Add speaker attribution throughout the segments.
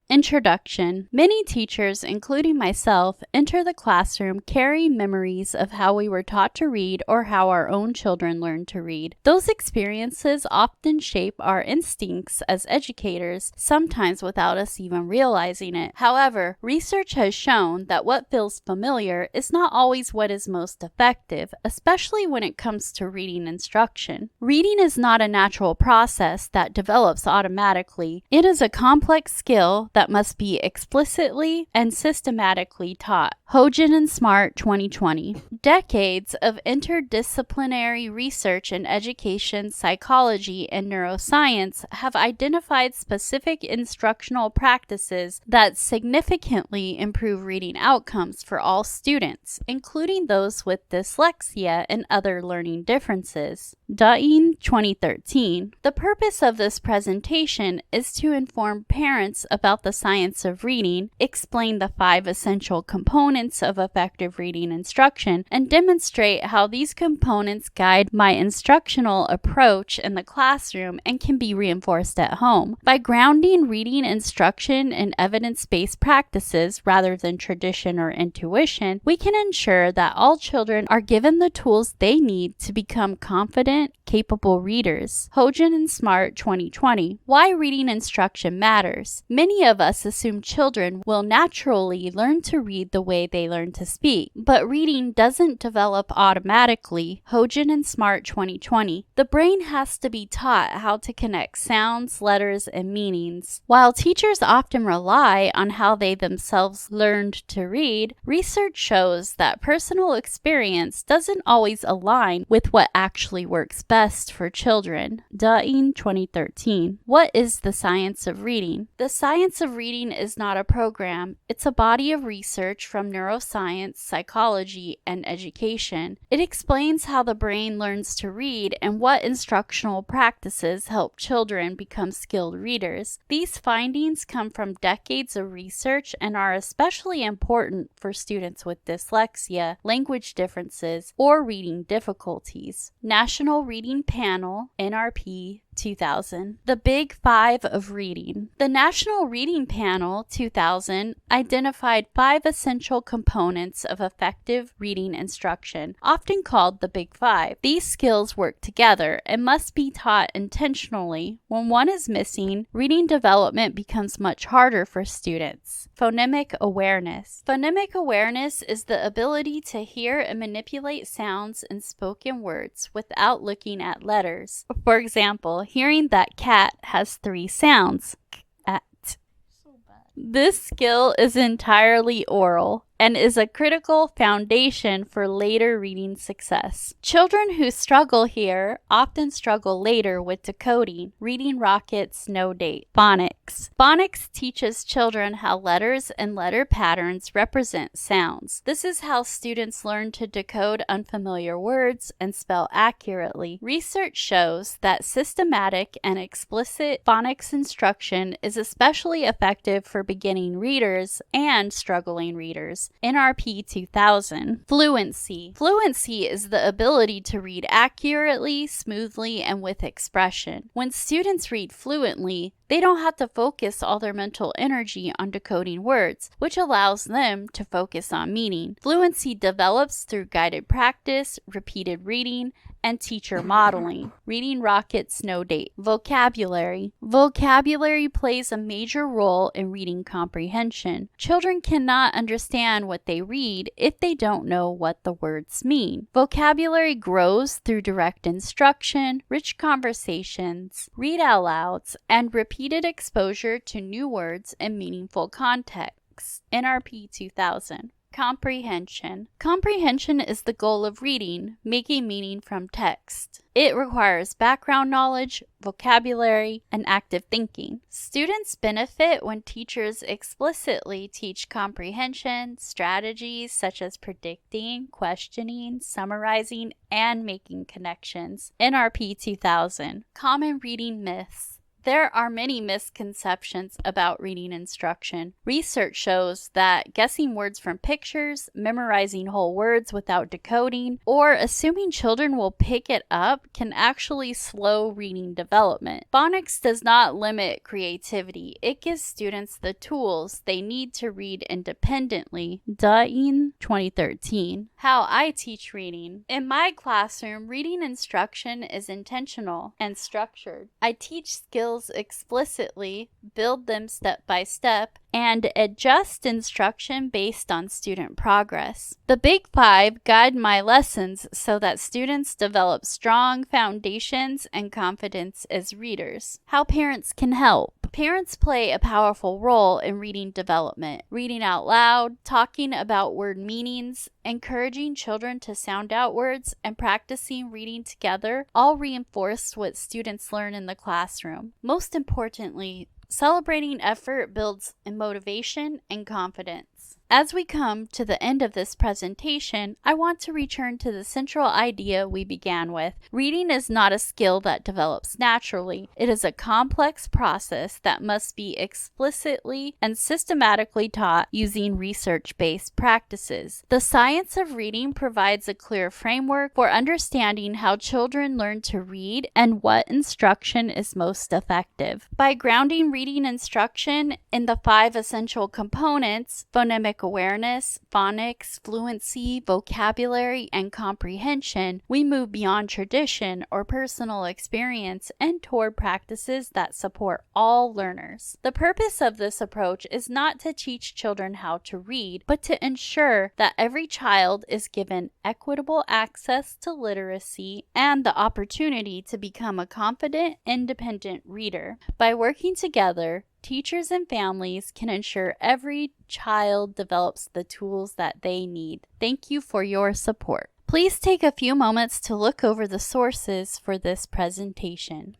Speaker 1: Introduction. Many teachers, including myself, enter the classroom carrying memories of how we were taught to read or how our own children learned to read. Those experiences often shape our instincts as educators, sometimes without us even realizing it. However, research has shown that what feels familiar is not always what is most effective, especially when it comes to reading instruction. Reading is not a natural process that develops automatically. It is a complex skill that must be explicitly and systematically taught. Hogan and Smart 2020. Decades of interdisciplinary research in education, psychology, and neuroscience have identified specific instructional practices that significantly improve reading outcomes for all students, including those with dyslexia and other learning differences. Dutton 2013. The purpose of this presentation is to inform parents about the science of reading, explain the 5 essential components of effective reading instruction, and demonstrate how these components guide my instructional approach in the classroom and can be reinforced at home. By grounding reading instruction in evidence-based practices rather than tradition or intuition, we can ensure that all children are given the tools they need to become confident, capable readers. Hogan and Smart 2020. Why reading instruction matters. Many of us assume children will naturally learn to read the way they learn to speak, but reading doesn't develop automatically. Hogan and Smart 2020. The brain has to be taught how to connect sounds, letters, and meanings. While teachers often rely on how they themselves learned to read, research shows that personal experience doesn't always align with what actually works best for children. Dutton 2013. What is the science of reading? The science of reading is not a program. It's a body of research from neuroscience, psychology, and education. It explains how the brain learns to read and what instructional practices help children become skilled readers. These findings come from decades of research and are especially important for students with dyslexia, language differences, or reading difficulties. National Reading Panel, NRP 2000. The Big Five of Reading. The National Reading Panel 2000 identified 5 essential components of effective reading instruction, often called the Big Five. These skills work together and must be taught intentionally. When one is missing, reading development becomes much harder for students. Phonemic awareness. Phonemic awareness is the ability to hear and manipulate sounds in spoken words without looking at letters. For example, hearing that cat has 3 sounds. Cat. This skill is entirely oral and is a critical foundation for later reading success. Children who struggle here often struggle later with decoding. Reading Rockets, no date. Phonics. Phonics teaches children how letters and letter patterns represent sounds. This is how students learn to decode unfamiliar words and spell accurately. Research shows that systematic and explicit phonics instruction is especially effective for beginning readers and struggling readers. NRP 2000. Fluency. Fluency is the ability to read accurately, smoothly, and with expression. When students read fluently, they don't have to focus all their mental energy on decoding words, which allows them to focus on meaning. Fluency develops through guided practice, repeated reading, and teacher modeling. Reading Rockets, no date. Vocabulary. Vocabulary plays a major role in reading comprehension. Children cannot understand what they read if they don't know what the words mean. Vocabulary grows through direct instruction, rich conversations, read-out-louds, and repeated exposure to new words in meaningful contexts. NRP 2000. Comprehension. Comprehension is the goal of reading, making meaning from text. It requires background knowledge, vocabulary, and active thinking. Students benefit when teachers explicitly teach comprehension strategies such as predicting, questioning, summarizing, and making connections. NRP 2000. Common reading myths. There are many misconceptions about reading instruction. Research shows that guessing words from pictures, memorizing whole words without decoding, or assuming children will pick it up can actually slow reading development. Phonics does not limit creativity. It gives students the tools they need to read independently. Dain, 2013. How I teach reading. In my classroom, reading instruction is intentional and structured. I teach skills explicitly, build them step by step, and adjust instruction based on student progress. The Big Five guide my lessons so that students develop strong foundations and confidence as readers. How parents can help. Parents play a powerful role in reading development. Reading out loud, talking about word meanings, encouraging children to sound out words, and practicing reading together all reinforce what students learn in the classroom. Most importantly, celebrating effort builds motivation and confidence. As we come to the end of this presentation, I want to return to the central idea we began with. Reading is not a skill that develops naturally. It is a complex process that must be explicitly and systematically taught using research-based practices. The science of reading provides a clear framework for understanding how children learn to read and what instruction is most effective. By grounding reading instruction in the 5 essential components, phonemic awareness, phonics, fluency, vocabulary, and comprehension, we move beyond tradition or personal experience and toward practices that support all learners. The purpose of this approach is not to teach children how to read, but to ensure that every child is given equitable access to literacy and the opportunity to become a confident, independent reader. By working together, teachers and families can ensure every child develops the tools that they need. Thank you for your support. Please take a few moments to look over the sources for this presentation.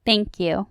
Speaker 1: Thank you.